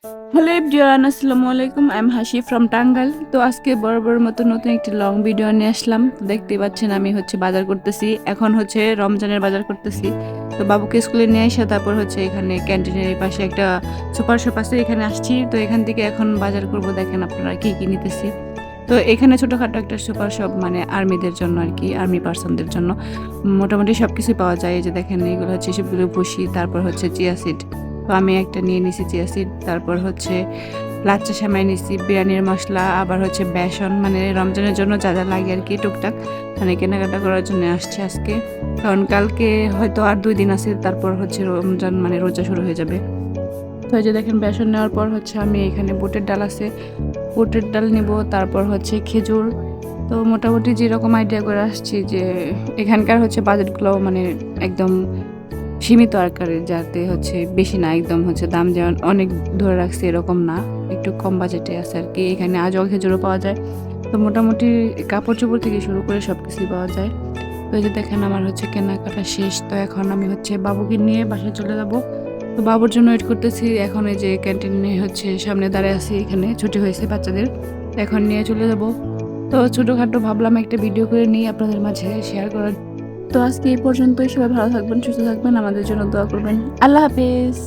Hello everyone, আসসালামু আলাইকুম। I am হাসি ফ্রম টাঙ্গাইল। তো আজকে বরাবর মতো নতুন একটি লং ভিডিও নিয়ে আসলাম। তো দেখতেই পাচ্ছেন আমি বাজার করতেছি। এখন রমজানের বাজার করতেছি। তো বাবুকে স্কুলে নিয়ে এসে তারপর এখানে ক্যান্টিনের পাশে একটা সুপার শপ আছে, এখানে আসছি। তো এখান থেকে এখন বাজার করব। দেখেন আপনারা কি কি নিতেছি। তো এখানে ছোটোখাটো একটা সুপার শপ, মানে আর্মিদের জন্য আর কি, আর্মি পার্সনদের জন্য মোটামুটি সব কিছুই পাওয়া যায়। এই যে দেখেন, এগুলো সবগুলো ভুসি, তারপর চিয়া সিড। তো আমি একটা নিয়ে নিছি চিয়া সিড। তারপর লাচ্চা সেমাই নিছি, বিরিয়ানির মশলা, আবার বেসন, মানে রমজানের জন্য যা যা লাগে আর কি টুকটাক, মানে কেনাকাটা করার জন্য আসছি আজকে। কারণ কালকে হয়তো আর 2 দিন আছে, তারপর রমজান, মানে রোজা শুরু হয়ে যাবে। তো এই যে দেখেন, বেসন নেওয়ার পর আমি এখানে বুটের ডাল আছে, বুটের ডাল নিব। তারপর খেজুর। তো মোটামুটি যেরকম আইডিয়া করে আসছি যে এখানকার বাজেটগুলো মানে একদম সীমিত আকারে, যাতে বেশি না, একদম দাম যেমন অনেক ধরে রাখছে এরকম না, একটু কম বাজেটে আছে আর কি। এখানে আজও খেজুরও পাওয়া যায়। তো মোটামুটি কাপড় চোপড় থেকে শুরু করে সব কিছুই পাওয়া যায়। তো এই যে দেখেন, আমার কেনাকাটা শেষ। তো এখন আমি বাবুকে নিয়ে বাসায় চলে যাব। তো বাবুর জন্য ওয়েট করতেছি। এখন এই যে ক্যান্টিনে সামনে দাঁড়িয়ে আছি, এখানে ছুটি হয়েছে বাচ্চাদের, এখন নিয়ে চলে যাব। তো ছোটোখাটো ভাবলাম একটা ভিডিও করে নিয়ে আপনাদের মাঝে শেয়ার করার। তো আজকে এই পর্যন্তই। সবাই ভালো থাকবেন, সুস্থ থাকবেন, আমাদের জন্য দোয়া করবেন। আল্লাহ হাফেজ।